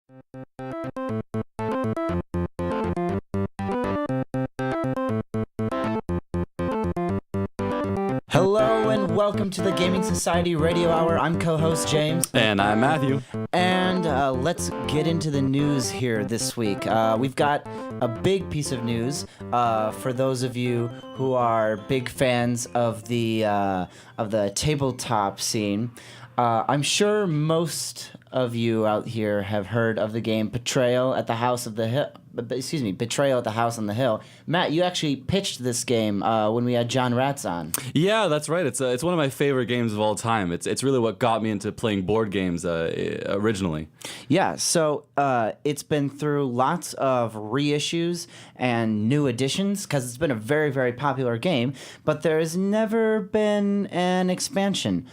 Hello and welcome to the Gaming Society Radio Hour. I'm co-host James. And I'm Matthew. And let's get into the news here this week. We've got a big piece of news for those of you who are big fans of the tabletop scene. I'm sure most of you out here have heard of the game Betrayal at the House on the Hill. Matt, you actually pitched this game when we had John Ratz on. Yeah, that's right. It's one of my favorite games of all time. It's really what got me into playing board games originally. Yeah, so it's been through lots of reissues and new editions because it's been a very, very popular game, but there has never been an expansion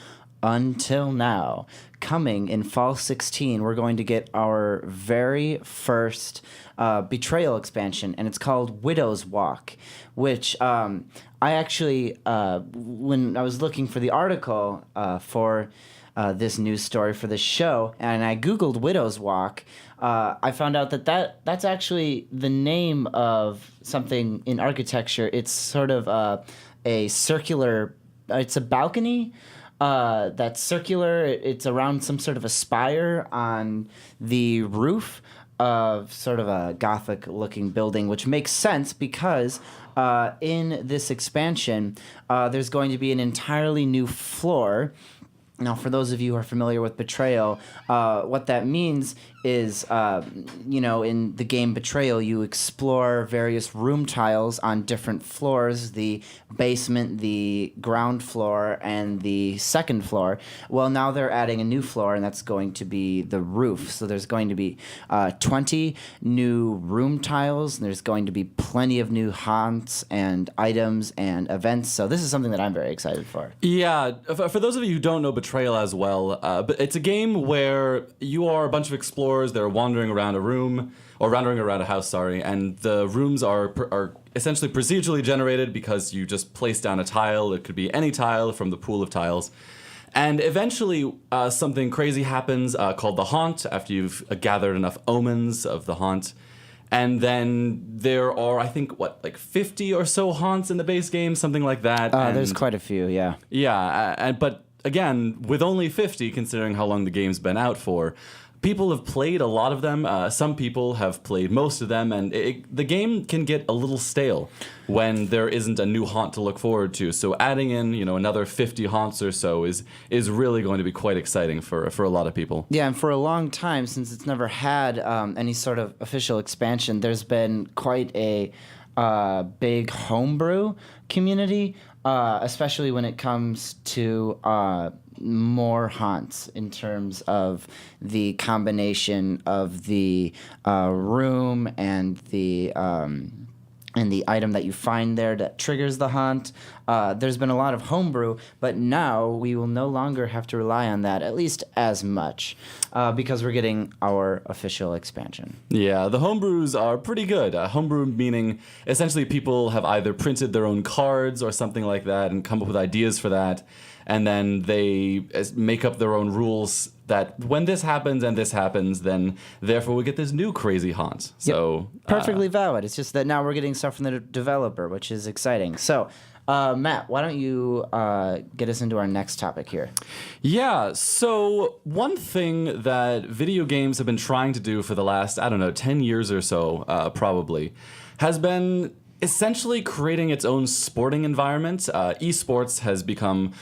until now. Coming in fall 16, we're going to get our very first Betrayal expansion, and it's called Widow's Walk, which I actually, when I was looking for the article for this news story for this show, and I Googled Widow's Walk, I found out that's actually the name of something in architecture. It's sort of a circular, it's a balcony that's circular. It's around some sort of a spire on the roof of sort of a Gothic-looking building, which makes sense because in this expansion, there's going to be an entirely new floor. Now, for those of you who are familiar with Betrayal, what that means is, in the game Betrayal, you explore various room tiles on different floors, the basement, the ground floor, and the second floor. Well, now they're adding a new floor, and that's going to be the roof. So there's going to be 20 new room tiles, and there's going to be plenty of new haunts and items and events. So this is something that I'm very excited for. Yeah, for those of you who don't know Betrayal as well, but it's a game where you are a bunch of explorers. They're wandering around a house, and the rooms are essentially procedurally generated because you just place down a tile. It could be any tile from the pool of tiles. And eventually something crazy happens called the haunt after you've gathered enough omens of the haunt. And then there are, I think, 50 or so haunts in the base game, something like that. There's quite a few, yeah. Yeah, but again, with only 50, considering how long the game's been out for, people have played a lot of them. Some people have played most of them, and the game can get a little stale when there isn't a new haunt to look forward to. So adding in, another 50 haunts or so is really going to be quite exciting for a lot of people. Yeah, and for a long time, since it's never had any sort of official expansion, there's been quite a big homebrew community, especially when it comes to more haunts in terms of the combination of the room and the item that you find there that triggers the haunt. There's been a lot of homebrew, but now we will no longer have to rely on that, at least as much, because we're getting our official expansion. Yeah, the homebrews are pretty good. Homebrew meaning essentially people have either printed their own cards or something like that and come up with ideas for that, and then they make up their own rules that when this happens and this happens, then therefore we get this new crazy haunt. So yep. Perfectly valid. It's just that now we're getting stuff from the developer, which is exciting. So, Matt, why don't you get us into our next topic here? Yeah, so one thing that video games have been trying to do for the last, 10 years or so, probably, has been essentially creating its own sporting environment. Esports has become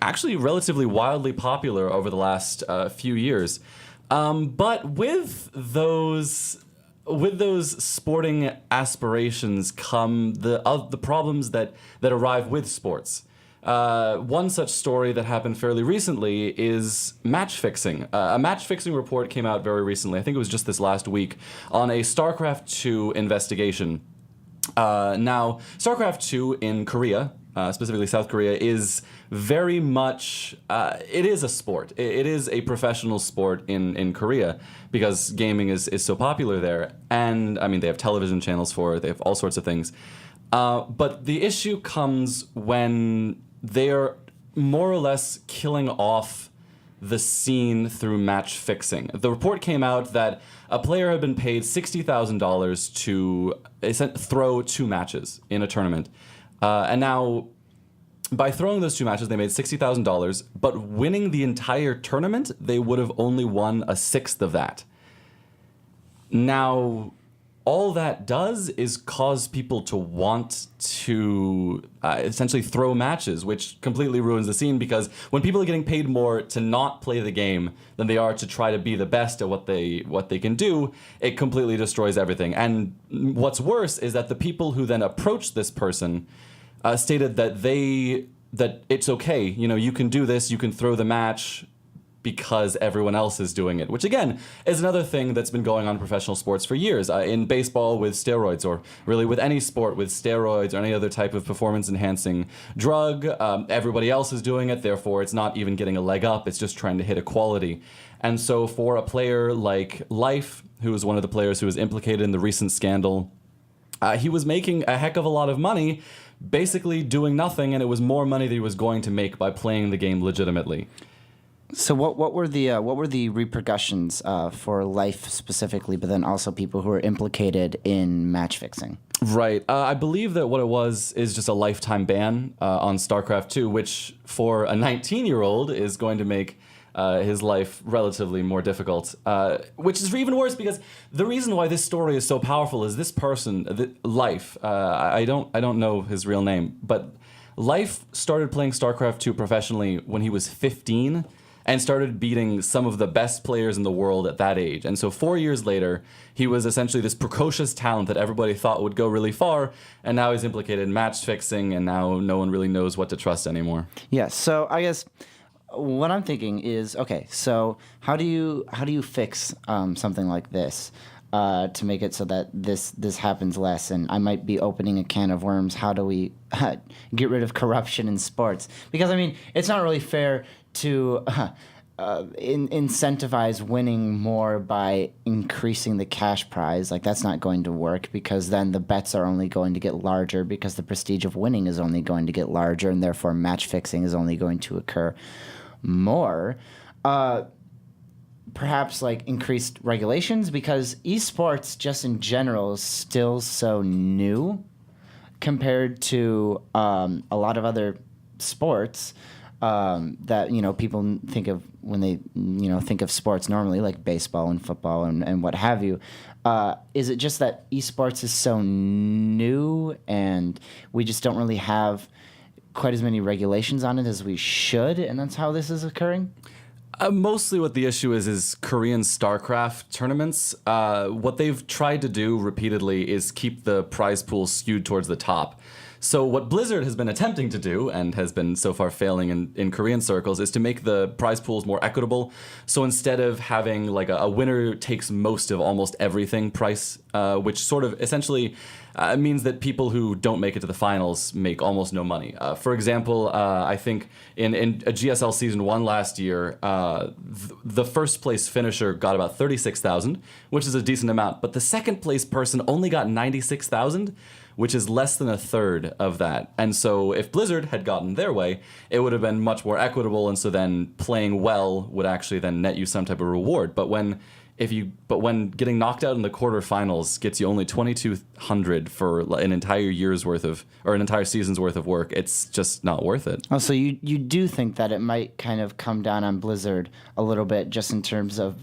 actually relatively wildly popular over the last few years. But with those sporting aspirations come the problems that arrive with sports. One such story that happened fairly recently is match fixing. A match fixing report came out very recently, I think it was just this last week, on a StarCraft II investigation. Now, StarCraft II in Korea, specifically South Korea, is very much, it is a sport. It is a professional sport in Korea because gaming is so popular there. And, they have television channels for it, they have all sorts of things. But the issue comes when they're more or less killing off the scene through match fixing. The report came out that a player had been paid $60,000 to throw 2 matches in a tournament. And now, by throwing those 2 matches, they made $60,000, but winning the entire tournament, they would have only won a sixth of that. Now, all that does is cause people to want to essentially throw matches, which completely ruins the scene, because when people are getting paid more to not play the game than they are to try to be the best at what they can do, it completely destroys everything. And what's worse is that the people who then approached this person stated that it's okay, you can do this, you can throw the match, because everyone else is doing it, which again is another thing that's been going on in professional sports for years. In baseball with steroids, or really with any sport with steroids or any other type of performance-enhancing drug, everybody else is doing it, therefore it's not even getting a leg up, it's just trying to hit equality. And so for a player like Life, who was one of the players who was implicated in the recent scandal, he was making a heck of a lot of money basically doing nothing, and it was more money that he was going to make by playing the game legitimately. So what were the repercussions for Life specifically, but then also people who were implicated in match fixing? Right. I believe that what it was is just a lifetime ban on StarCraft II, which for a 19-year-old is going to make his life relatively more difficult, which is even worse because the reason why this story is so powerful is this person, Life. I don't know his real name, but Life started playing StarCraft II professionally when he was 15. And started beating some of the best players in the world at that age. And so 4 years later, he was essentially this precocious talent that everybody thought would go really far, and now he's implicated in match fixing, and now no one really knows what to trust anymore. Yeah, so I guess what I'm thinking is, okay, so how do you fix something like this? To make it so that this happens less, and I might be opening a can of worms. How do we get rid of corruption in sports? Because I mean, it's not really fair to incentivize winning more by increasing the cash prize. Like, that's not going to work, because then the bets are only going to get larger, because the prestige of winning is only going to get larger, and therefore match fixing is only going to occur more. Perhaps like increased regulations, because esports just in general is still so new compared to a lot of other sports that people think of when they think of sports normally, like baseball and football and what have you. Is it just that esports is so new and we just don't really have quite as many regulations on it as we should, and that's how this is occurring? Mostly what the issue is Korean StarCraft tournaments. What they've tried to do repeatedly is keep the prize pool skewed towards the top. So what Blizzard has been attempting to do, and has been so far failing in Korean circles, is to make the prize pools more equitable. So instead of having like a winner takes most of almost everything price, which sort of essentially means that people who don't make it to the finals make almost no money. For example, I think in a GSL Season 1 last year, the first place finisher got about 36,000, which is a decent amount, but the second place person only got 96,000, which is less than a third of that. And so if Blizzard had gotten their way, it would have been much more equitable, and so then playing well would actually then net you some type of reward. But when getting knocked out in the quarterfinals gets you only 2,200 for an entire year's worth of, or an entire season's worth of work, it's just not worth it. Oh, so you do think that it might kind of come down on Blizzard a little bit, just in terms of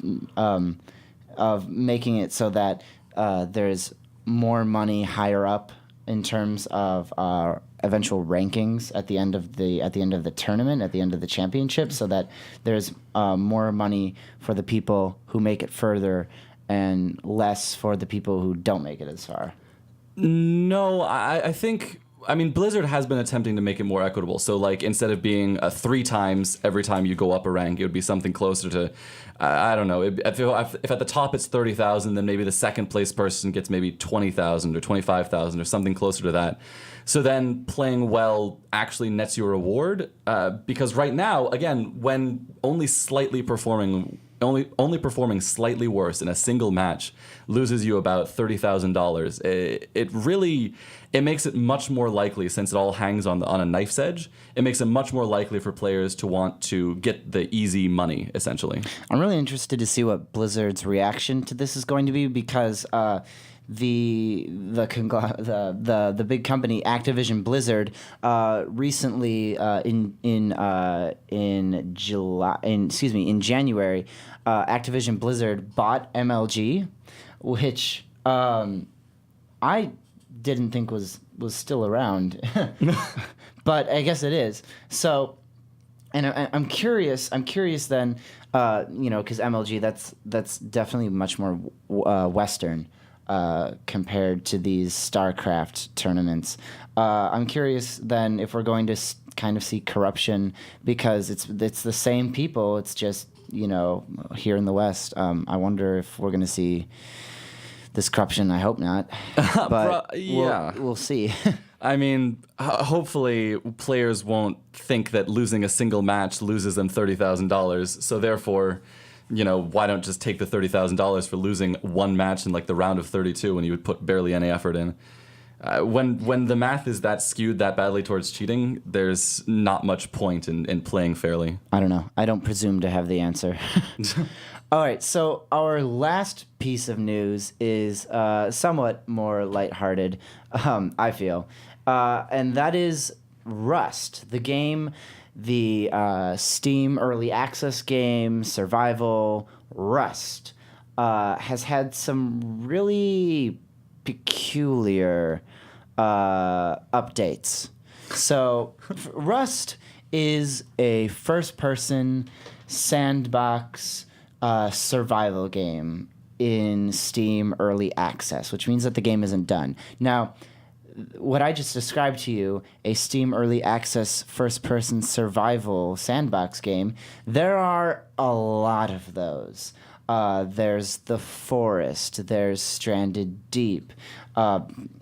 making it so that there's more money higher up in terms of eventual rankings at the end of the tournament, at the end of the championship, so that there's more money for the people who make it further and less for the people who don't make it as far. No, I think... I mean, Blizzard has been attempting to make it more equitable. So, like, instead of being 3 times every time you go up a rank, it would be something closer to, I don't know. If at the top it's 30,000, then maybe the second place person gets maybe 20,000 or 25,000 or something closer to that. So then playing well actually nets you a reward. Because right now, again, when only slightly performing only performing slightly worse in a single match loses you about $30,000. It makes it much more likely, since it all hangs on a knife's edge. It makes it much more likely for players to want to get the easy money, essentially. I'm really interested to see what Blizzard's reaction to this is going to be, because the big company Activision Blizzard recently in January, Activision Blizzard bought MLG, which I didn't think was still around, but I guess it is. So, and I'm curious then, because MLG, that's definitely much more Western compared to these StarCraft tournaments. I'm curious then if we're going to kind of see corruption, because it's the same people. It's just here in the West. I wonder if we're going to see this corruption. I hope not, but we'll see. I mean, hopefully players won't think that losing a single match loses them $30,000. So therefore, why don't just take the $30,000 for losing one match in like the round of 32 when you would put barely any effort in? When the math is that skewed that badly towards cheating, there's not much point in playing fairly. I don't know. I don't presume to have the answer. All right, so our last piece of news is somewhat more lighthearted, I feel, and that is Rust, the game, the Steam early access game, survival. Rust has had some really peculiar updates. So Rust is a first-person sandbox survival game in Steam early access, which means that the game isn't done. Now, what I just described to you, a Steam early access first-person survival sandbox game, there are a lot of those. There's The Forest, there's Stranded Deep,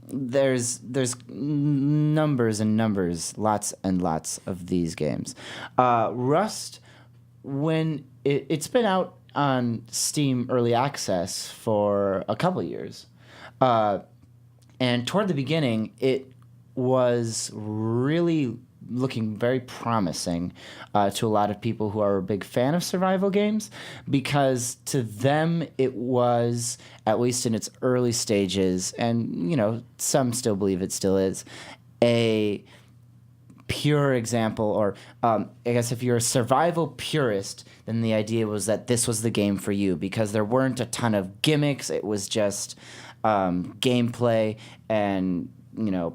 there's numbers and numbers, lots and lots of these games. Rust, when it's been out on Steam early access for a couple years, and toward the beginning, it was really looking very promising to a lot of people who are a big fan of survival games, because to them it was, at least in its early stages, and some still believe it still is, a pure example, or I guess if you're a survival purist, then the idea was that this was the game for you, because there weren't a ton of gimmicks. It was just gameplay and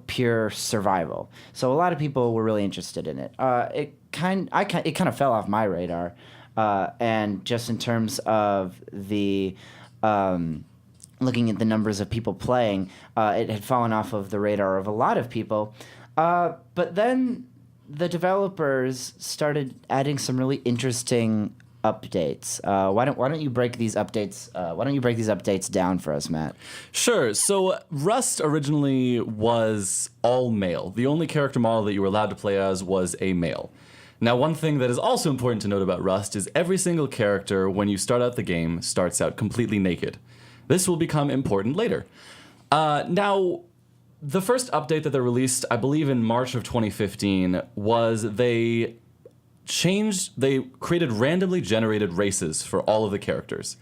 pure survival. So a lot of people were really interested in it. It kind of fell off my radar, and just in terms of the looking at the numbers of people playing, it had fallen off of the radar of a lot of people. But then the developers started adding some really interesting updates. Why don't you break these updates? Why don't you break these updates down for us, Matt? Sure. So Rust originally was all male. The only character model that you were allowed to play as was a male. Now, one thing that is also important to note about Rust is every single character, when you start out the game, starts out completely naked. This will become important later. Now, the first update that they released, I believe in March of 2015, was they created randomly generated races for all of the characters.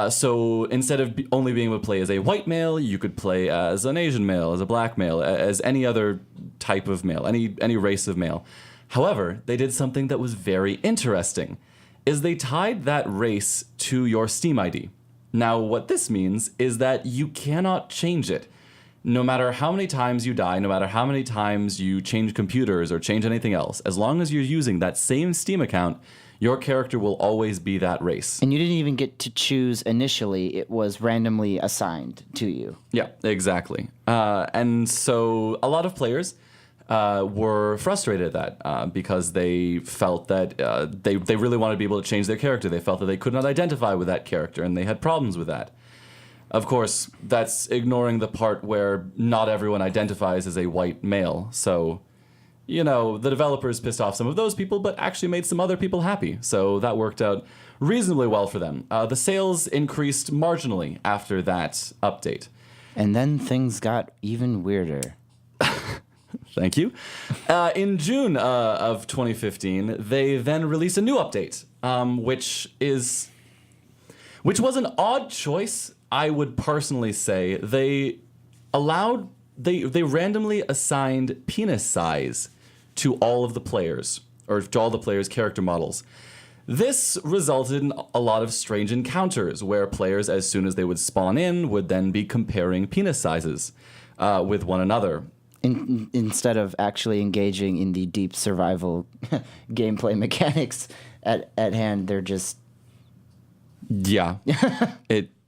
So instead of only being able to play as a white male, you could play as an Asian male, as a black male, as any other type of male, any race of male. However, they did something that was very interesting, is they tied that race to your Steam ID. Now, what this means is that you cannot change it. No matter how many times you die, no matter how many times you change computers or change anything else, as long as you're using that same Steam account, your character will always be that race. And you didn't even get to choose initially. It was randomly assigned to you. Yeah, exactly. And so a lot of players were frustrated at that because they felt that they really wanted to be able to change their character. They felt that they could not identify with that character, and they had problems with that. Of course, that's ignoring the part where not everyone identifies as a white male. So, the developers pissed off some of those people, but actually made some other people happy. So that worked out reasonably well for them. The sales increased marginally after that update. And then things got even weirder. Thank you. In June of 2015, they then released a new update, which was an odd choice, I would personally say. They randomly assigned penis size to all of the players, or to all the players' character models. This resulted in a lot of strange encounters where players, as soon as they would spawn in, would then be comparing penis sizes with one another. Instead of actually engaging in the deep survival gameplay mechanics at hand, they're just... Yeah.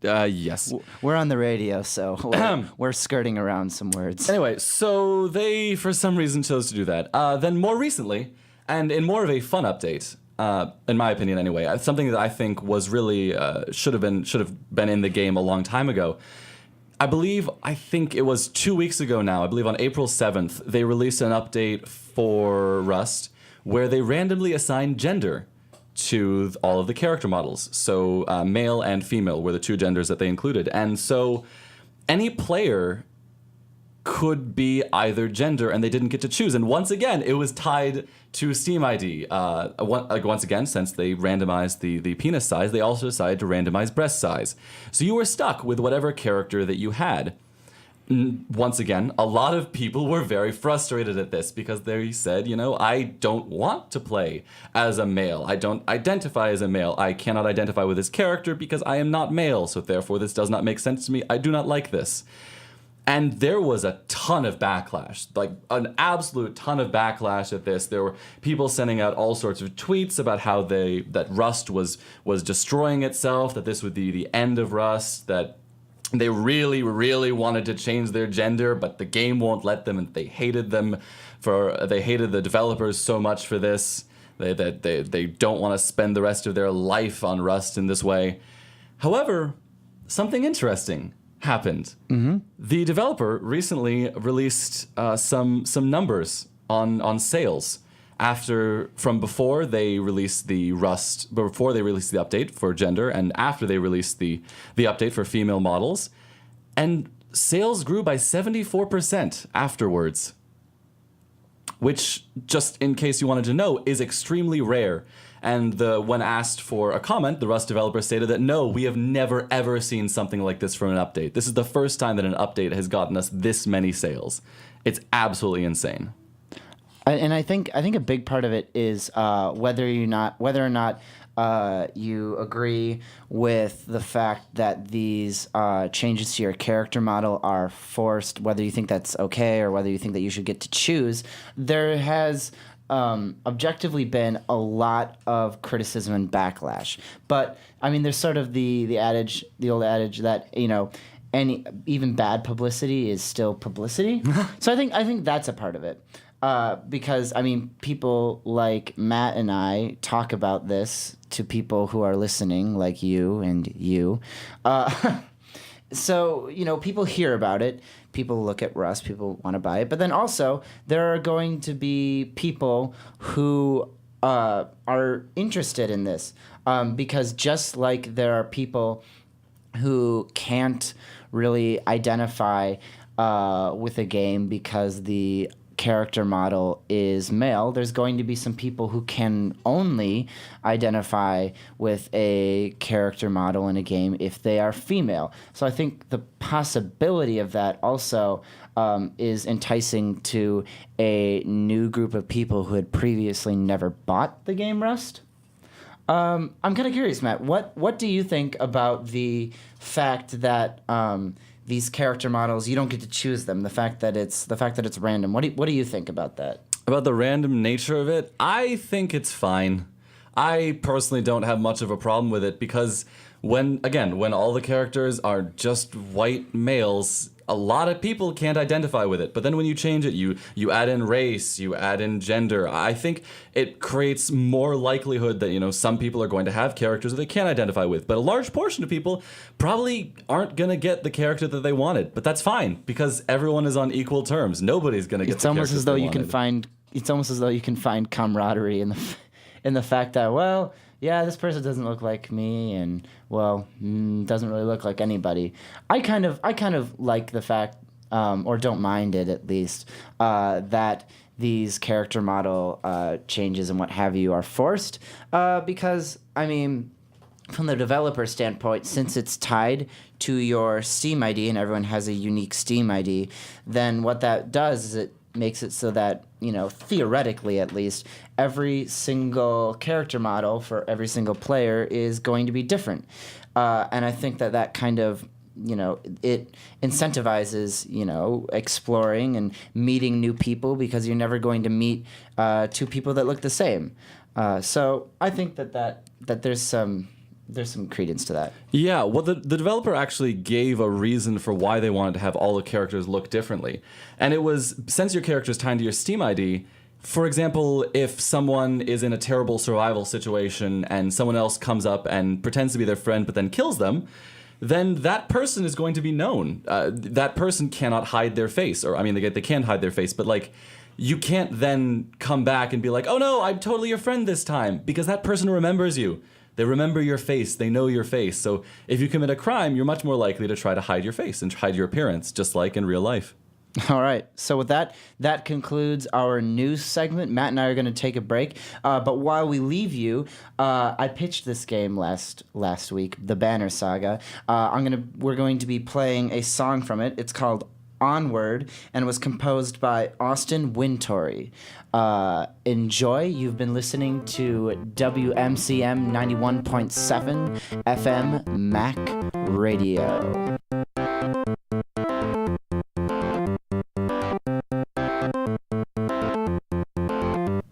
Yes. We're on the radio, so we're skirting around some words. Anyway, so they, for some reason, chose to do that. Then more recently, and in more of a fun update, in my opinion anyway, something that I think was really should have been in the game a long time ago. I think it was 2 weeks ago now, I believe on April 7th, they released an update for Rust where they randomly assigned gender to all of the character models. So male and female were the two genders that they included. And so any player could be either gender, and they didn't get to choose. And once again, it was tied to Steam ID. Once again, since they randomized the penis size, they also decided to randomize breast size. So you were stuck with whatever character that you had. Once again, a lot of people were very frustrated at this because they said, I don't want to play as a male. I don't identify as a male. I cannot identify with this character because I am not male. So therefore, this does not make sense to me. I do not like this. And there was a ton of backlash, like an absolute ton of backlash at this. There were people sending out all sorts of tweets about how that Rust was destroying itself, that this would be the end of Rust, that they really, really wanted to change their gender, but the game won't let them, and they hated the developers so much for this. They don't want to spend the rest of their life on Rust in this way. However, something interesting happened. Mm-hmm. The developer recently released some numbers on sales from before they released the update for gender, and after they released the update for female models, and sales grew by 74% afterwards, which, just in case you wanted to know, is extremely rare. And when asked for a comment, the Rust developer stated that, no, we have never, ever seen something like this from an update. This is the first time that an update has gotten us this many sales. It's absolutely insane. And I think a big part of it is whether or not you agree with the fact that these changes to your character model are forced, whether you think that's okay or whether you think that you should get to choose. There has objectively been a lot of criticism and backlash. But I mean, there's sort of the old adage that, even bad publicity is still publicity. So I think that's a part of it. Because, I mean, people like Matt and I talk about this to people who are listening, like you and you. So, people hear about it. People look at Rust. People want to buy it. But then also, there are going to be people who are interested in this. Because just like there are people who can't really identify with a game because the character model is male, there's going to be some people who can only identify with a character model in a game if they are female. So I think the possibility of that also is enticing to a new group of people who had previously never bought the game Rust. I'm kind of curious, Matt. What do you think about the fact that these character models, you don't get to choose them? The fact that it's random. What do you think about that? About the random nature of it, I think it's fine. I personally don't have much of a problem with it because when all the characters are just white males, a lot of people can't identify with it. But then when you change it, you add in race, you add in gender. I think it creates more likelihood that, some people are going to have characters that they can't identify with. But a large portion of people probably aren't going to get the character that they wanted. But that's fine because everyone is on equal terms. Nobody's going to get the character. It's almost as though you can find it's almost as though you can find camaraderie in the fact that, well, yeah, this person doesn't look like me, and well, doesn't really look like anybody. I kind of like the fact, or don't mind it at least, that these character model changes and what have you are forced, because I mean, from the developer standpoint, since it's tied to your Steam ID and everyone has a unique Steam ID, then what that does is it makes it so that, theoretically at least, every single character model for every single player is going to be different. And I think that kind of, it incentivizes, exploring and meeting new people, because you're never going to meet two people that look the same. So I think that there's some credence to that. Yeah, well, the developer actually gave a reason for why they wanted to have all the characters look differently. And it was, since your character is tied to your Steam ID, for example, if someone is in a terrible survival situation and someone else comes up and pretends to be their friend but then kills them, then that person is going to be known. That person cannot hide their face. Or, I mean, they can hide their face, but, like, you can't then come back and be like, oh, no, I'm totally your friend this time, because that person remembers you. They remember your face. They know your face. So if you commit a crime, you're much more likely to try to hide your face and hide your appearance, just like in real life. All right. So with that concludes our news segment. Matt and I are going to take a break. But while we leave you, I pitched this game last week, the Banner Saga. We're going to be playing a song from it. It's called Onward, and was composed by Austin Wintory. Enjoy. You've been listening to WMCM 91.7 FM Mac Radio.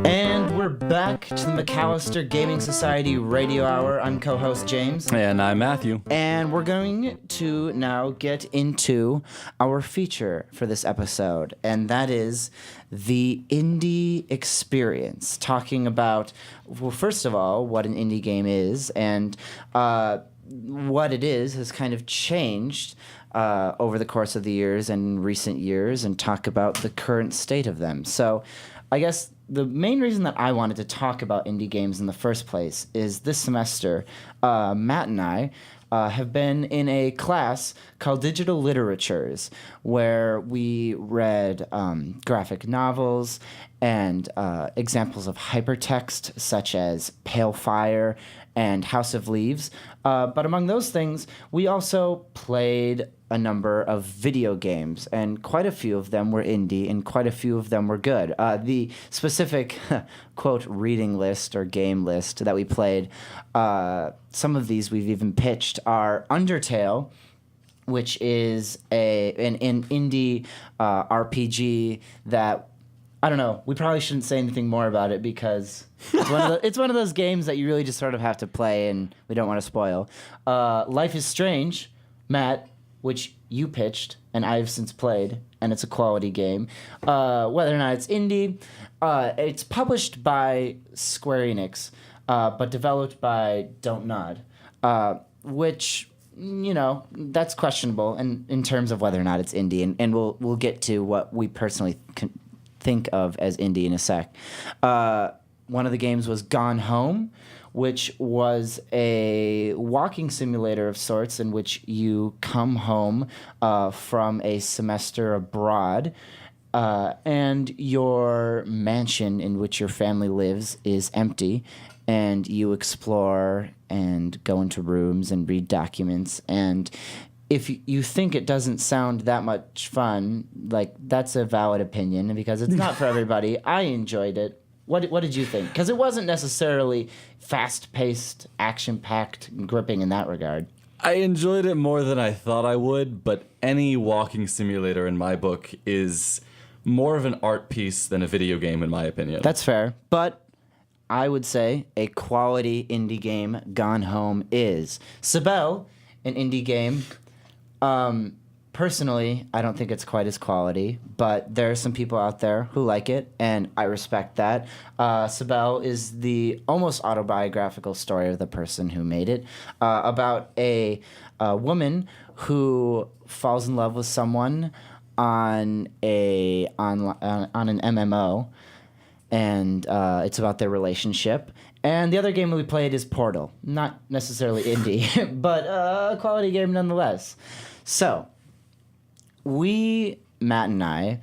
And we're back to the McAllister Gaming Society Radio Hour. I'm co-host James. And I'm Matthew. And we're going to now get into our feature for this episode, and that is the indie experience. Talking about, well, first of all, what an indie game is, and what it is has kind of changed over the course of the years and recent years, and talk about the current state of them. So I guess the main reason that I wanted to talk about indie games in the first place is this semester, Matt and I have been in a class called Digital Literatures, where we read graphic novels and examples of hypertext, such as Pale Fire and House of Leaves. But among those things, we also played a number of video games, and quite a few of them were indie, and quite a few of them were good. The specific, quote, reading list or game list that we played, some of these we've even pitched, are Undertale, which is an indie RPG that, I don't know, we probably shouldn't say anything more about it, because it's one of those games that you really just sort of have to play, and we don't want to spoil. Life is Strange, Matt, which you pitched, and I've since played, and it's a quality game. Whether or not it's indie, it's published by Square Enix, but developed by Don't Nod, which, that's questionable in terms of whether or not it's indie, and we'll get to what we personally think of as indie in a sec. One of the games was Gone Home, which was a walking simulator of sorts, in which you come home from a semester abroad, and your mansion in which your family lives is empty, and you explore and go into rooms and read documents. And if you think it doesn't sound that much fun, like, that's a valid opinion, because it's not for everybody. I enjoyed it. What did you think? Because it wasn't necessarily fast-paced, action-packed, and gripping in that regard. I enjoyed it more than I thought I would, but any walking simulator in my book is more of an art piece than a video game, in my opinion. That's fair, but I would say a quality indie game Gone Home is. Sibel, an indie game. Personally, I don't think it's quite as quality, but there are some people out there who like it, and I respect that. Sibel is the almost autobiographical story of the person who made it, about a woman who falls in love with someone on an MMO, and it's about their relationship. And the other game we played is Portal. Not necessarily indie, but a quality game nonetheless. So, Matt and I,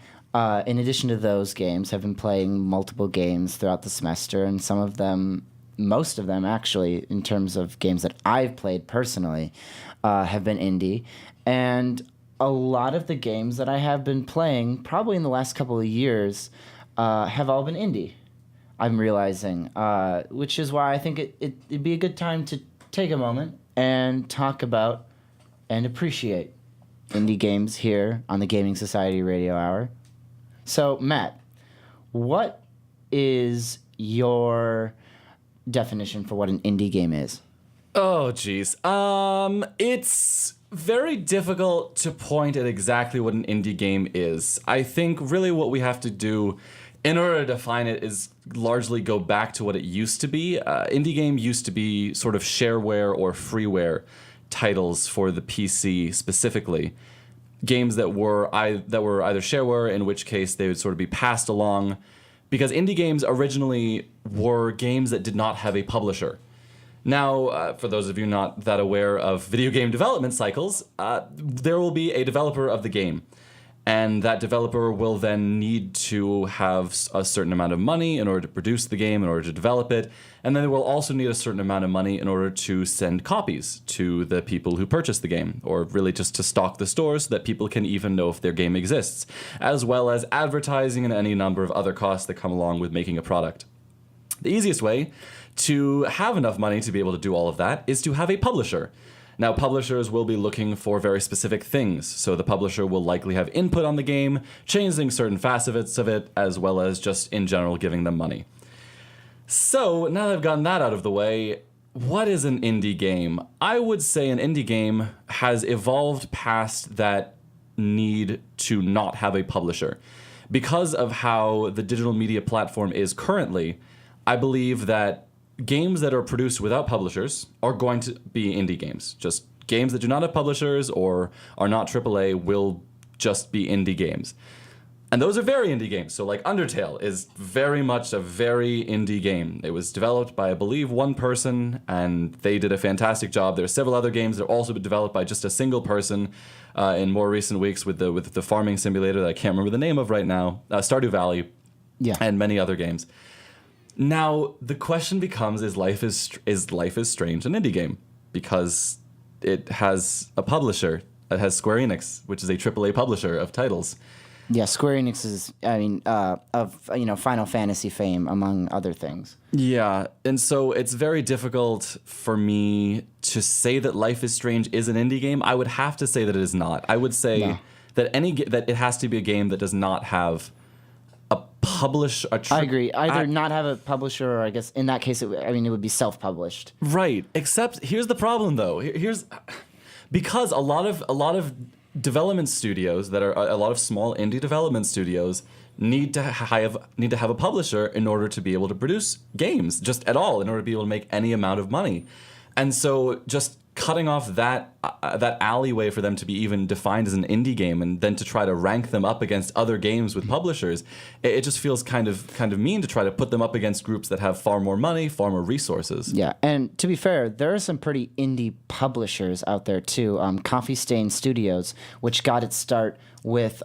in addition to those games, have been playing multiple games throughout the semester, and most of them actually, in terms of games that I've played personally, have been indie. And a lot of the games that I have been playing, probably in the last couple of years, have all been indie. I'm realizing, which is why I think it'd be a good time to take a moment and talk about and appreciate indie games here on the Gaming Society Radio Hour. So, Matt, what is your definition for what an indie game is? Oh, geez. It's very difficult to point at exactly what an indie game is. I think really what we have to do in order to define it is largely go back to what it used to be. Indie game used to be sort of shareware or freeware titles for the PC specifically. Games that were either shareware, in which case they would sort of be passed along, because indie games originally were games that did not have a publisher. Now, for those of you not that aware of video game development cycles, there will be a developer of the game. And that developer will then need to have a certain amount of money in order to produce the game, in order to develop it. And then they will also need a certain amount of money in order to send copies to the people who purchase the game, or really just to stock the stores so that people can even know if their game exists, as well as advertising and any number of other costs that come along with making a product. The easiest way to have enough money to be able to do all of that is to have a publisher. Now, publishers will be looking for very specific things, so the publisher will likely have input on the game, changing certain facets of it, as well as just in general giving them money. So, now that I've gotten that out of the way, what is an indie game? I would say an indie game has evolved past that need to not have a publisher. Because of how the digital media platform is currently, I believe that games that are produced without publishers are going to be indie games. Just games that do not have publishers or are not AAA will just be indie games. And those are very indie games. So like Undertale is very much a very indie game. It was developed by, I believe, one person, and they did a fantastic job. There are several other games that have also been developed by just a single person in more recent weeks with the farming simulator that I can't remember the name of right now, Stardew Valley, and many other games. Now, the question becomes, is Life is Strange an indie game? Because it has a publisher. It has Square Enix, which is a AAA publisher of titles. Yeah, Square Enix is, of Final Fantasy fame, among other things. Yeah, and so it's very difficult for me to say that Life is Strange is an indie game. I would have to say that it is not. I would say that that it has to be a game that does not have I agree. Either not have a publisher, or I guess in that case, it would be self-published. Right. Except here's the problem, though. Because a lot of development studios that are a lot of small indie development studios need to have a publisher in order to be able to produce games, just at all, in order to be able to make any amount of money. And so just cutting off that alleyway for them to be even defined as an indie game, and then to try to rank them up against other games with publishers, it just feels kind of mean to try to put them up against groups that have far more money, far more resources. Yeah, and to be fair, there are some pretty indie publishers out there too. Coffee Stain Studios, which got its start with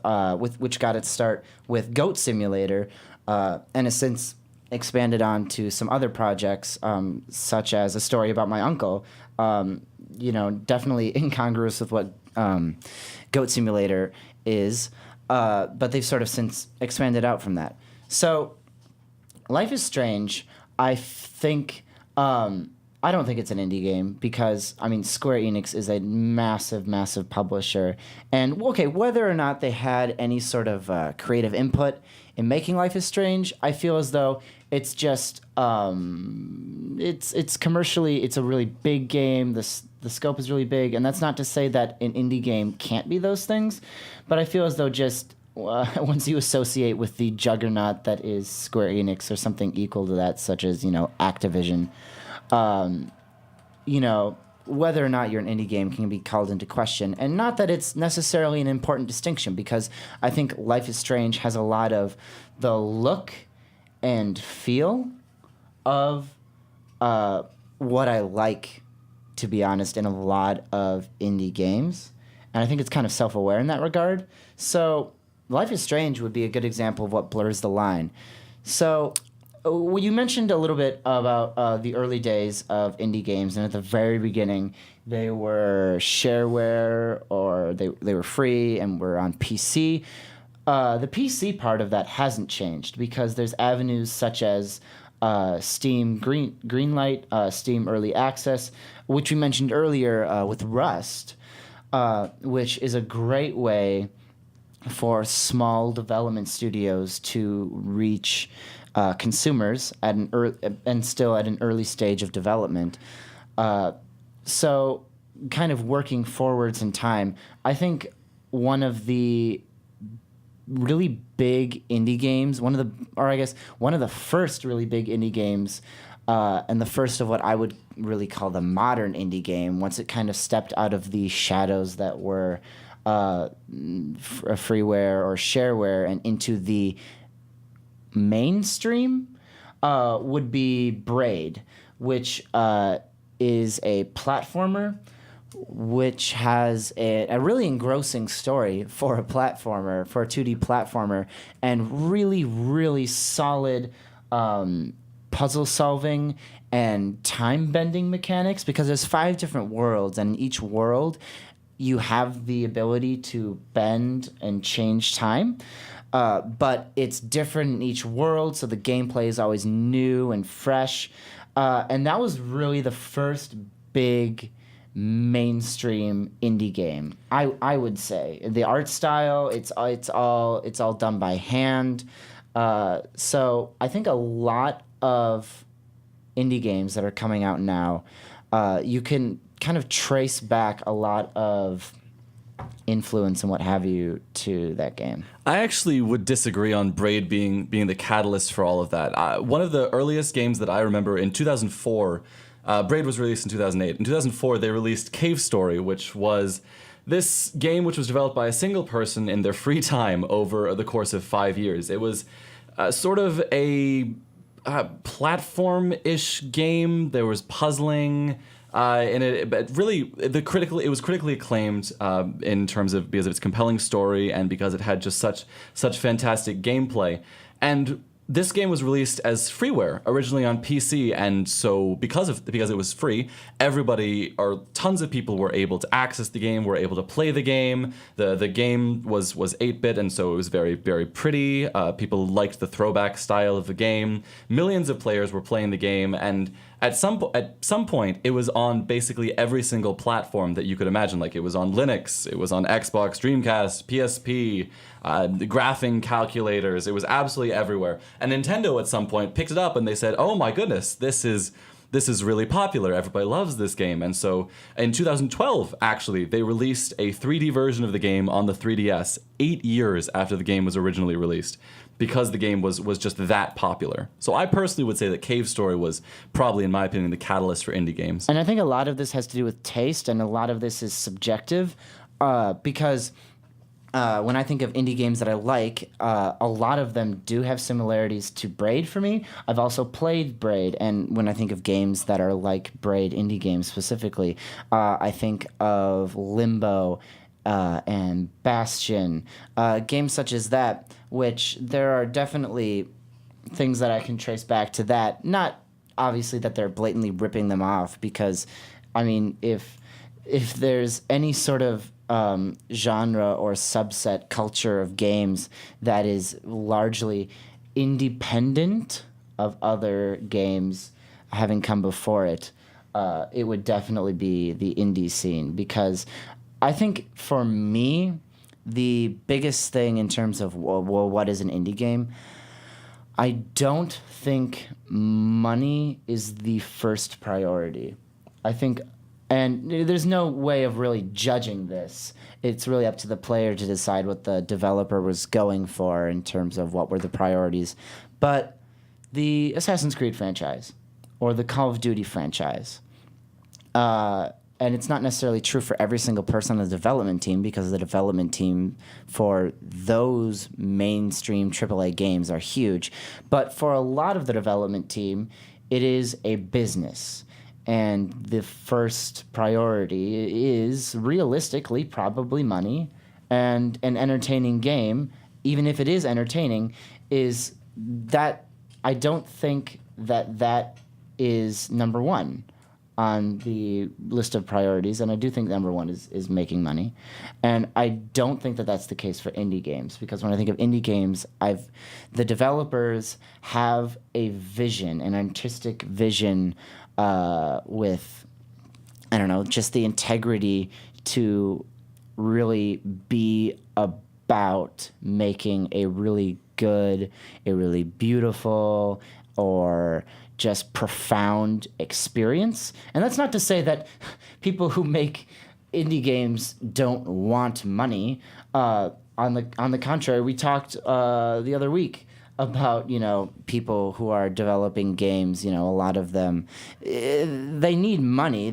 Goat Simulator, and has since expanded on to some other projects, such as A Story About My Uncle. Definitely incongruous with what Goat Simulator is, but they've sort of since expanded out from that. So, Life is Strange, I think, I don't think it's an indie game because, Square Enix is a massive, massive publisher. And, okay, whether or not they had any sort of creative input in making Life is Strange, I feel as though it's just, it's commercially, it's a really big game. The scope is really big. And that's not to say that an indie game can't be those things. But I feel as though just once you associate with the juggernaut that is Square Enix or something equal to that, such as, Activision, whether or not you're an indie game can be called into question. And not that it's necessarily an important distinction, because I think Life is Strange has a lot of the look and feel of what I like, to be honest, in a lot of indie games. And I think it's kind of self-aware in that regard. So Life is Strange would be a good example of what blurs the line. So you mentioned a little bit about the early days of indie games, and at the very beginning, they were shareware or they were free and were on PC. The PC part of that hasn't changed because there's avenues such as Steam Greenlight, Steam Early Access, which we mentioned earlier with Rust, which is a great way for small development studios to reach consumers at still at an early stage of development. So kind of working forwards in time, I think one of the really big indie games, one of the first really big indie games, and the first of what I would really call the modern indie game, once it kind of stepped out of the shadows that were freeware or shareware and into the mainstream, would be Braid, which is a platformer which has a really engrossing story for a 2D platformer, and really, really solid puzzle solving and time bending mechanics, because there's 5 different worlds, and in each world you have the ability to bend and change time. But it's different in each world, so the gameplay is always new and fresh. And that was really the first big mainstream indie game, I would say. The art style, it's all done by hand. So I think a lot of indie games that are coming out now, you can kind of trace back a lot of influence and what have you to that game. I actually would disagree on Braid being the catalyst for all of that. One of the earliest games that I remember in 2004, Braid was released in 2008. In 2004, they released Cave Story, which was this game which was developed by a single person in their free time over the course of 5 years. It was sort of a platform-ish game. There was puzzling. And it was critically acclaimed in terms of because of its compelling story and because it had just such fantastic gameplay. And this game was released as freeware originally on PC, and so because it was free, tons of people were able to access the game, were able to play the game. The game was 8-bit, and so it was very, very pretty. People liked the throwback style of the game. Millions of players were playing the game, and at some point, it was on basically every single platform that you could imagine. Like, it was on Linux, it was on Xbox, Dreamcast, PSP, the graphing calculators. It was absolutely everywhere. And Nintendo at some point picked it up and they said, "Oh my goodness, this is really popular. Everybody loves this game." And so in 2012, actually, they released a 3D version of the game on the 3DS 8 years after the game was originally released, because the game was just that popular. So I personally would say that Cave Story was probably, in my opinion, the catalyst for indie games. And I think a lot of this has to do with taste, and a lot of this is subjective, because when I think of indie games that I like, a lot of them do have similarities to Braid for me. I've also played Braid, and when I think of games that are like Braid, indie games specifically, I think of Limbo and Bastion, games such as that, which there are definitely things that I can trace back to that. Not obviously that they're blatantly ripping them off, because, I mean, if there's any sort of genre or subset culture of games that is largely independent of other games having come before it, it would definitely be the indie scene. Because I think for me, the biggest thing in terms of, well, what is an indie game? I don't think money is the first priority. I think, and there's no way of really judging this. It's really up to the player to decide what the developer was going for in terms of what were the priorities. But the Assassin's Creed franchise or the Call of Duty franchise and it's not necessarily true for every single person on the development team, because the development team for those mainstream AAA games are huge. But for a lot of the development team, it is a business. And the first priority is realistically probably money, and an entertaining game, even if it is entertaining, is that I don't think that is number one on the list of priorities, and I do think number one is making money. And I don't think that that's the case for indie games, because when I think of indie games, the developers have a vision, an artistic vision with, I don't know, just the integrity to really be about making a really good, a really beautiful, or just profound experience. And that's not to say that people who make indie games don't want money. On the contrary, we talked the other week about, people who are developing games. A lot of them, they need money.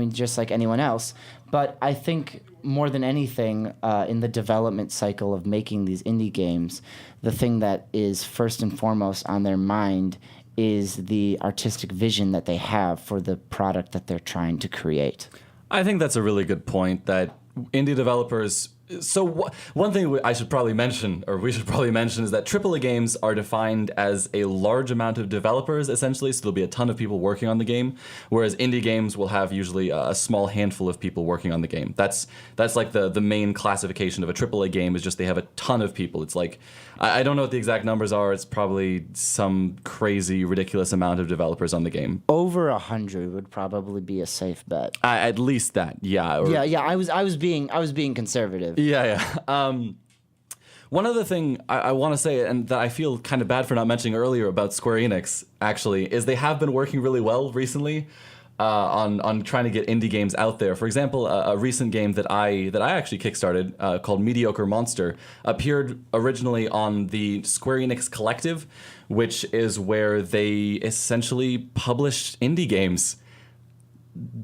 Just like anyone else. But I think more than anything, in the development cycle of making these indie games, the thing that is first and foremost on their mind is the artistic vision that they have for the product that they're trying to create. I think that's a really good point, that indie developers... So one thing I should probably mention, or we should probably mention, is that AAA games are defined as a large amount of developers, essentially, so there'll be a ton of people working on the game, whereas indie games will have usually a small handful of people working on the game. That's like the main classification of a AAA game, is just they have a ton of people. It's like, I don't know what the exact numbers are, it's probably some crazy, ridiculous amount of developers on the game. Over 100 would probably be a safe bet. At least that, yeah. Yeah, I was being conservative. Yeah. One other thing I want to say, and that I feel kind of bad for not mentioning earlier about Square Enix, actually, is they have been working really well recently on trying to get indie games out there. For example, a recent game that I actually kickstarted called Mediocre Monster appeared originally on the Square Enix Collective, which is where they essentially published indie games.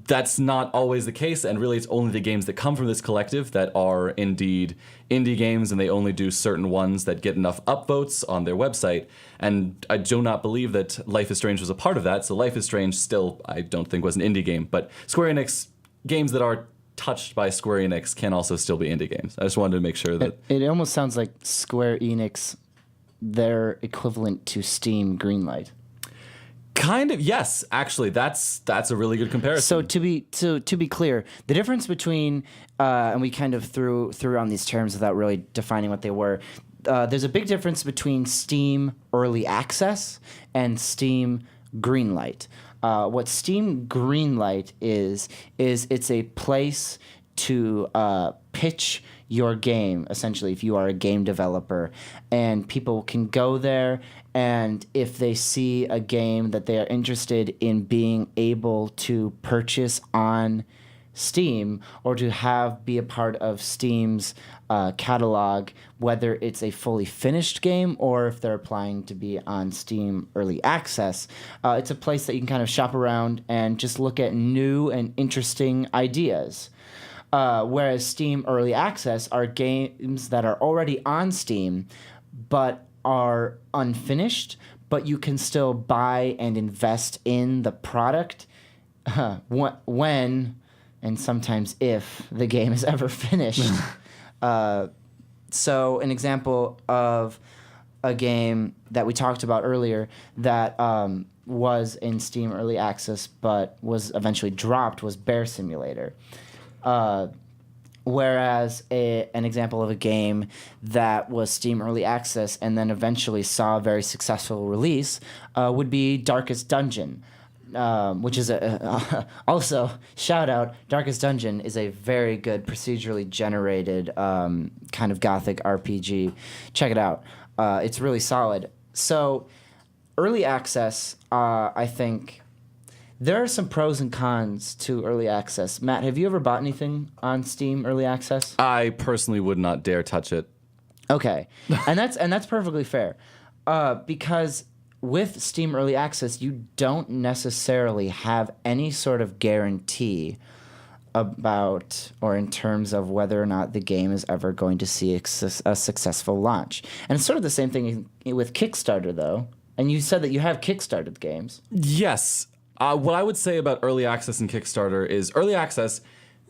That's not always the case, and really it's only the games that come from this collective that are indeed indie games, and they only do certain ones that get enough upvotes on their website. And I do not believe that Life is Strange was a part of that, so Life is Strange still, I don't think, was an indie game. But Square Enix, games that are touched by Square Enix can also still be indie games. I just wanted to make sure that... It almost sounds like Square Enix, their equivalent to Steam Greenlight. Kind of, yes. Actually, that's a really good comparison. So to be clear, the difference between and we kind of threw on these terms without really defining what they were. There's a big difference between Steam Early Access and Steam Greenlight. What Steam Greenlight is it's a place to pitch your game, essentially, if you are a game developer, and people can go there, and if they see a game that they are interested in being able to purchase on Steam, or to be a part of Steam's catalog, whether it's a fully finished game or if they're applying to be on Steam Early Access, it's a place that you can kind of shop around and just look at new and interesting ideas. Whereas Steam Early Access are games that are already on Steam but are unfinished, but you can still buy and invest in the product when and sometimes if the game is ever finished. So an example of a game that we talked about earlier that was in Steam Early Access but was eventually dropped was Bear Simulator. Whereas an example of a game that was Steam Early Access and then eventually saw a very successful release would be Darkest Dungeon, which is also, shout out, Darkest Dungeon is a very good procedurally generated kind of gothic RPG. Check it out. It's really solid. So Early Access, I think... There are some pros and cons to Early Access. Matt, have you ever bought anything on Steam Early Access? I personally would not dare touch it. Okay, and that's perfectly fair, because with Steam Early Access, you don't necessarily have any sort of guarantee about or in terms of whether or not the game is ever going to see a successful launch. And it's sort of the same thing with Kickstarter, though. And you said that you have Kickstarted games. Yes. What I would say about early access and Kickstarter is early access,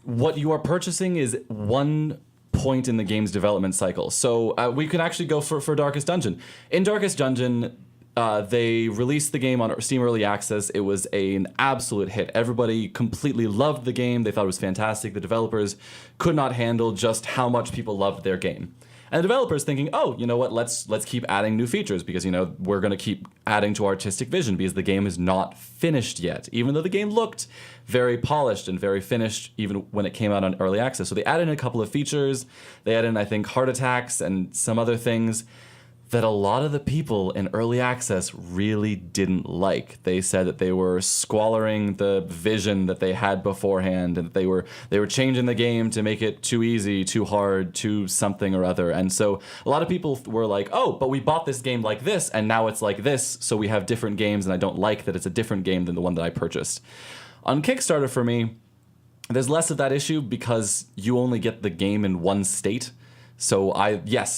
what you are purchasing is one point in the game's development cycle. So we can actually go for Darkest Dungeon. In Darkest Dungeon, they released the game on Steam Early Access. It was an absolute hit. Everybody completely loved the game. They thought it was fantastic. The developers could not handle just how much people loved their game. And the developers thinking, oh, you know what, let's keep adding new features because, we're going to keep adding to artistic vision because the game is not finished yet, even though the game looked very polished and very finished even when it came out on Early Access. So they added in a couple of features. They added in, I think, heart attacks and some other things that a lot of the people in Early Access really didn't like. They said that they were squalling the vision that they had beforehand, and that they were changing the game to make it too easy, too hard, too something or other. And so a lot of people were like, oh, but we bought this game like this, and now it's like this, so we have different games, and I don't like that it's a different game than the one that I purchased. On Kickstarter, for me, there's less of that issue because you only get the game in one state. So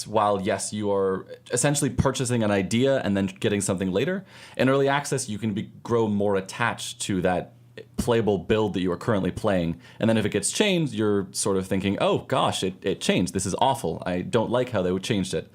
while you are essentially purchasing an idea and then getting something later, in Early Access you can grow more attached to that playable build that you are currently playing. And then if it gets changed, you're sort of thinking, oh gosh, it changed. This is awful. I don't like how they changed it.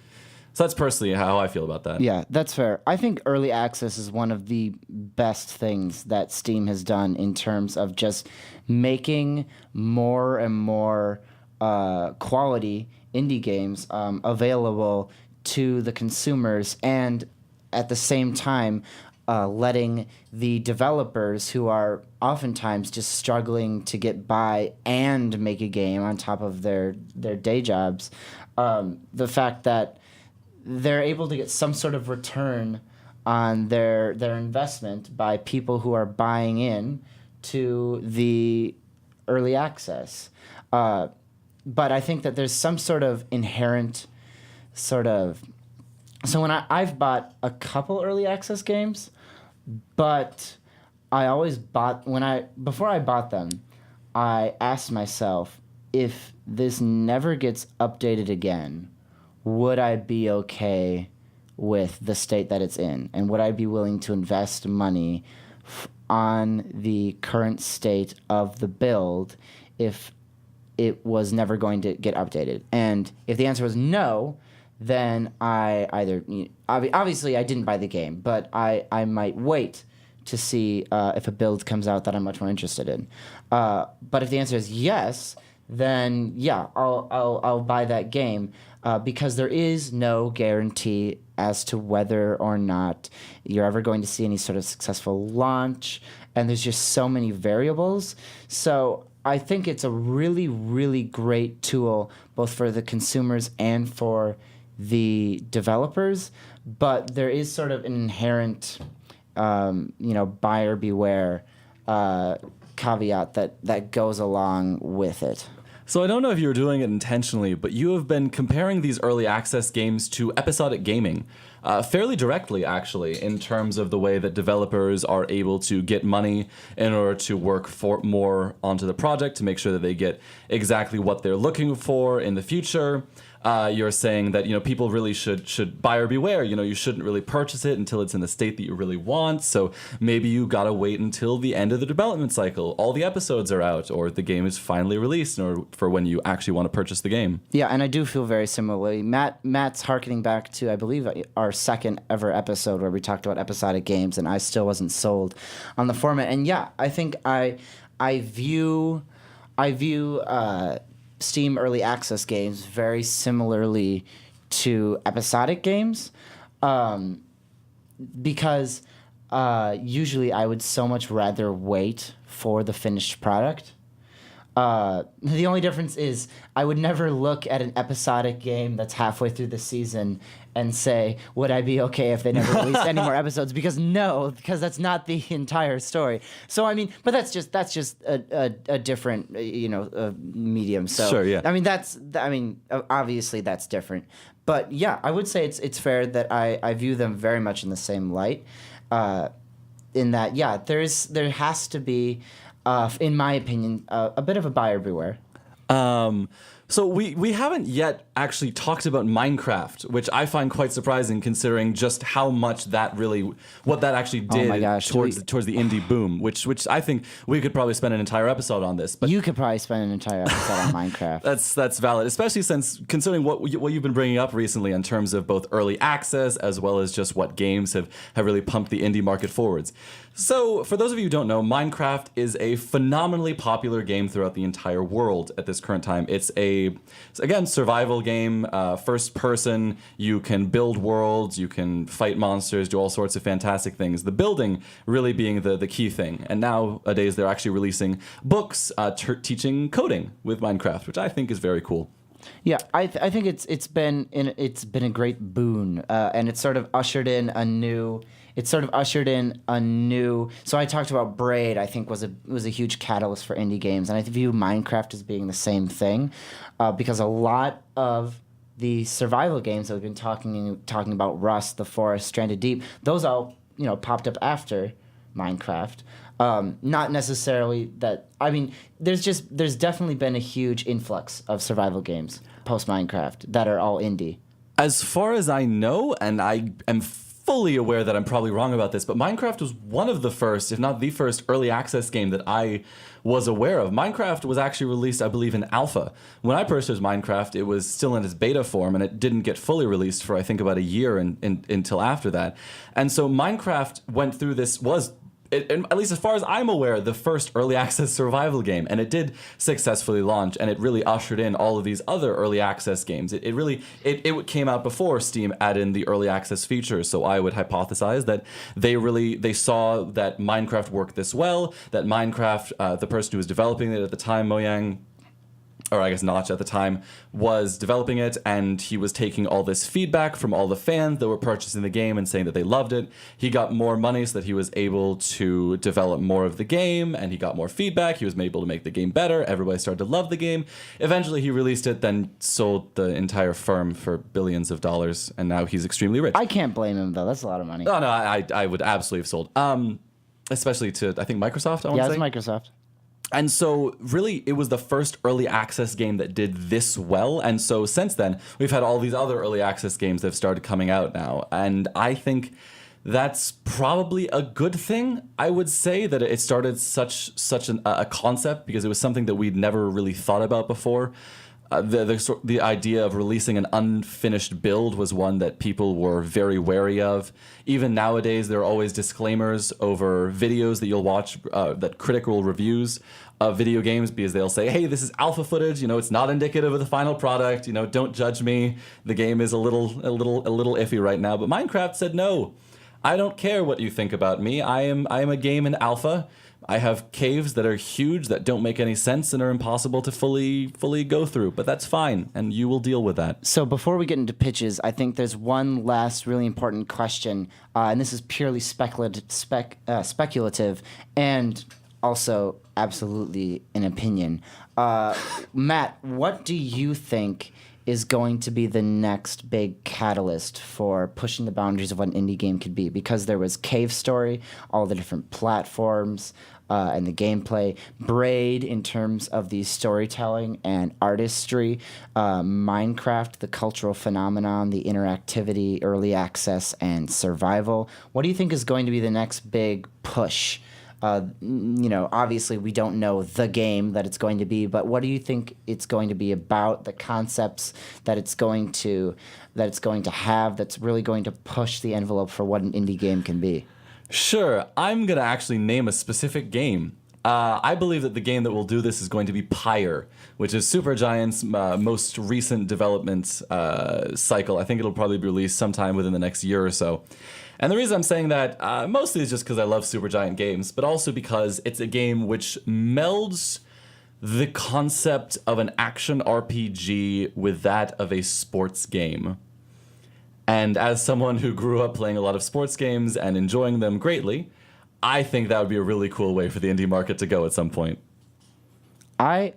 So that's personally how I feel about that. Yeah, that's fair. I think Early Access is one of the best things that Steam has done in terms of just making more and more quality indie games available to the consumers, and at the same time letting the developers who are oftentimes just struggling to get by and make a game on top of their day jobs, the fact that they're able to get some sort of return on their investment by people who are buying in to the Early Access. But I think that there's some sort of inherent so when I've bought a couple Early Access games, but I always before I bought them, I asked myself, if this never gets updated again, would I be okay with the state that it's in? And would I be willing to invest money on the current state of the build if it was never going to get updated? And if the answer was no, then I either obviously I didn't buy the game, but I might wait to see if a build comes out that I'm much more interested in. But if the answer is yes, then yeah, I'll buy that game because there is no guarantee as to whether or not you're ever going to see any sort of successful launch, and there's just so many variables. So I think it's a really, really great tool, both for the consumers and for the developers. But there is sort of an inherent, buyer beware caveat that goes along with it. So I don't know if you were doing it intentionally, but you have been comparing these early access games to episodic gaming, fairly directly, actually, in terms of the way that developers are able to get money in order to work more onto the project to make sure that they get exactly what they're looking for in the future. You're saying that people really should buyer beware. You shouldn't really purchase it until it's in the state that you really want. So maybe you gotta wait until the end of the development cycle, all the episodes are out, or the game is finally released, or for when you actually want to purchase the game. Yeah, and I do feel very similarly. Matt's harkening back to, I believe, our second ever episode where we talked about episodic games, and I still wasn't sold on the format. And yeah, I think I view Steam Early Access games very similarly to episodic games, because usually I would so much rather wait for the finished product The only difference is I would never look at an episodic game that's halfway through the season and say, would I be okay if they never released any more episodes? Because that's not the entire story. So I mean, but that's just a different medium. So Sure, yeah. I mean, obviously that's different. But yeah, I would say it's fair that I view them very much in the same light. In that, yeah, there has to be, in my opinion, a bit of a buyer beware. So we haven't yet actually talked about Minecraft, which I find quite surprising considering just how much what that actually did towards the indie boom, which I think we could probably spend an entire episode on this. But you could probably spend an entire episode on Minecraft. That's valid, especially since considering what you've been bringing up recently in terms of both early access as well as just what games have really pumped the indie market forwards. So, for those of you who don't know, Minecraft is a phenomenally popular game throughout the entire world at this current time. It's again, survival game, first person. You can build worlds, you can fight monsters, do all sorts of fantastic things. The building really being the key thing. And nowadays, they're actually releasing books teaching coding with Minecraft, which I think is very cool. Yeah, I think it's been a great boon, and it's sort of ushered in a new. So I talked about Braid. I think was a huge catalyst for indie games, and I view Minecraft as being the same thing, because a lot of the survival games that we've been talking about, Rust, The Forest, Stranded Deep, those all popped up after Minecraft. Not necessarily that. I mean, there's definitely been a huge influx of survival games post Minecraft that are all indie. As far as I know, and I am fully aware that I'm probably wrong about this, but Minecraft was one of the first, if not the first, early access game that I was aware of. Minecraft was actually released, I believe, in alpha. When I purchased Minecraft, it was still in its beta form, and it didn't get fully released for, I think, about a year until after that. And so Minecraft went through this, at least as far as I'm aware, the first early access survival game, and it did successfully launch, and it really ushered in all of these other early access games. It came out before Steam added in the early access features, so I would hypothesize that they saw that Minecraft worked this well, that Minecraft, the person who was developing it at the time, Mojang, or I guess Notch at the time, was developing it, and he was taking all this feedback from all the fans that were purchasing the game and saying that they loved it. He got more money so that he was able to develop more of the game, and he got more feedback. He was able to make the game better. Everybody started to love the game. Eventually, he released it, then sold the entire firm for billions of dollars, and now he's extremely rich. I can't blame him, though. That's a lot of money. Oh, no, I would absolutely have sold. Especially to, I think, Microsoft, I want to say. Yeah, it's Microsoft. And so, really, it was the first early access game that did this well. And so, since then, we've had all these other early access games that have started coming out now. And I think that's probably a good thing. I would say that it started such a concept because it was something that we'd never really thought about before. The idea of releasing an unfinished build was one that people were very wary of. Even nowadays, there are always disclaimers over videos that you'll watch, that critical reviews of video games, because they'll say, hey, this is alpha footage, it's not indicative of the final product, don't judge me. The game is a little iffy right now. But Minecraft said, no, I don't care what you think about me. I am a game in alpha. I have caves that are huge that don't make any sense and are impossible to fully go through, but that's fine, and you will deal with that. So before we get into pitches, I think there's one last really important question, and this is purely speculative and also absolutely an opinion. Matt, what do you think is going to be the next big catalyst for pushing the boundaries of what an indie game could be? Because there was Cave Story, all the different platforms, and the gameplay, Braid in terms of the storytelling and artistry, Minecraft, the cultural phenomenon, the interactivity, early access, and survival. What do you think is going to be the next big push? Obviously we don't know the game that it's going to be, but what do you think it's going to be about, the concepts that it's going to have that's really going to push the envelope for what an indie game can be? Sure. I'm going to actually name a specific game. I believe that the game that will do this is going to be Pyre, which is Supergiant's most recent development cycle. I think it'll probably be released sometime within the next year or so. And the reason I'm saying that mostly is just because I love Supergiant games, but also because it's a game which melds the concept of an action RPG with that of a sports game. And as someone who grew up playing a lot of sports games and enjoying them greatly, I think that would be a really cool way for the indie market to go at some point. This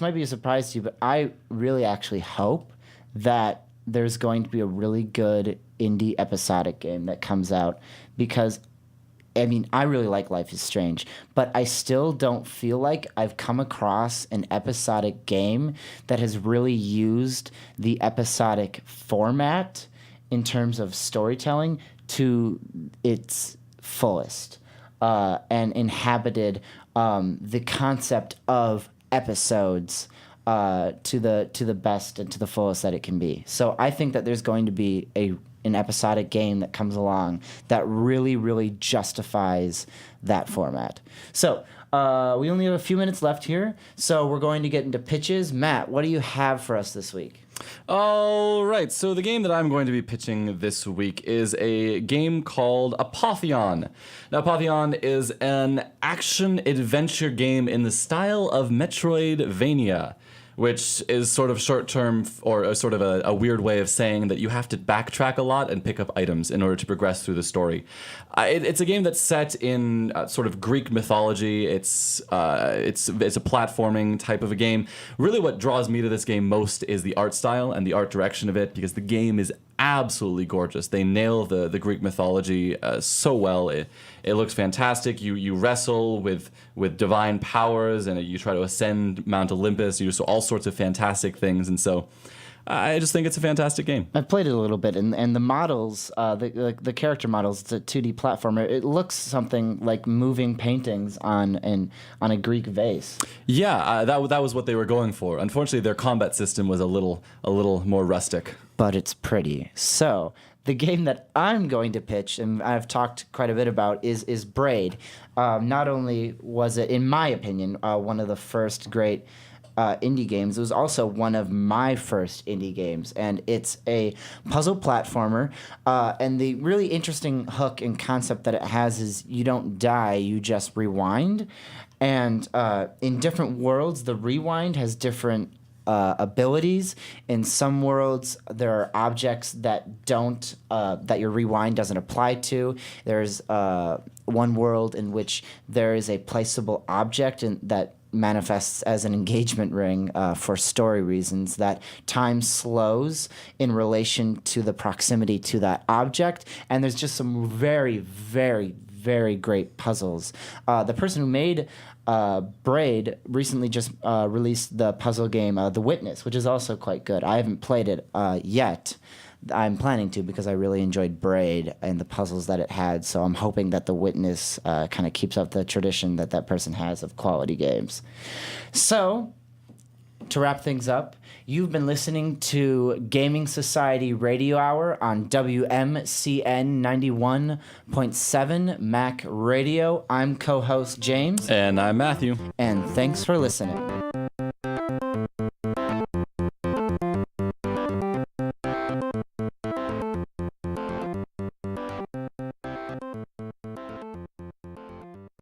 might be a surprise to you, but I really actually hope that there's going to be a really good indie episodic game that comes out, because I mean, I really like Life is Strange, but I still don't feel like I've come across an episodic game that has really used the episodic format in terms of storytelling to its fullest, and inhabited the concept of episodes to the best and to the fullest that it can be. So I think that there's going to be an episodic game that comes along that really, really justifies that format. So we only have a few minutes left here, so we're going to get into pitches. Matt, what do you have for us this week? All right, so the game that I'm going to be pitching this week is a game called Apotheon. Now, Apotheon is an action-adventure game in the style of Metroidvania, which is sort of short-term, or a sort of a weird way of saying that you have to backtrack a lot and pick up items in order to progress through the story. It's a game that's set in sort of Greek mythology. It's a platforming type of a game. Really what draws me to this game most is the art style and the art direction of it, because the game is absolutely gorgeous. They nail the Greek mythology so well. It looks fantastic. You wrestle with divine powers, and you try to ascend Mount Olympus. You do all sorts of fantastic things, and so I just think it's a fantastic game. I've played it a little bit, and the models, the character models, it's a 2D platformer. It looks something like moving paintings on a Greek vase. Yeah, that was what they were going for. Unfortunately, their combat system was a little more rustic. But it's pretty. So the game that I'm going to pitch, and I've talked quite a bit about, is Braid. Not only was it, in my opinion, one of the first great indie games, it was also one of my first indie games, and it's a puzzle platformer. And the really interesting hook and concept that it has is you don't die, you just rewind. And in different worlds, the rewind has different abilities. In some worlds, there are objects that don't that your rewind doesn't apply to. There's one world in which there is a placeable object that manifests as an engagement ring for story reasons, that time slows in relation to the proximity to that object, and there's just some very, very, very great puzzles. The person who made Braid recently just released the puzzle game The Witness, which is also quite good. I haven't played it yet. I'm planning to, because I really enjoyed Braid and the puzzles that it had, so I'm hoping that The Witness kind of keeps up the tradition that person has of quality games. So, to wrap things up, you've been listening to Gaming Society Radio Hour on WMCN 91.7 Mac Radio. I'm co-host James. And I'm Matthew. And thanks for listening.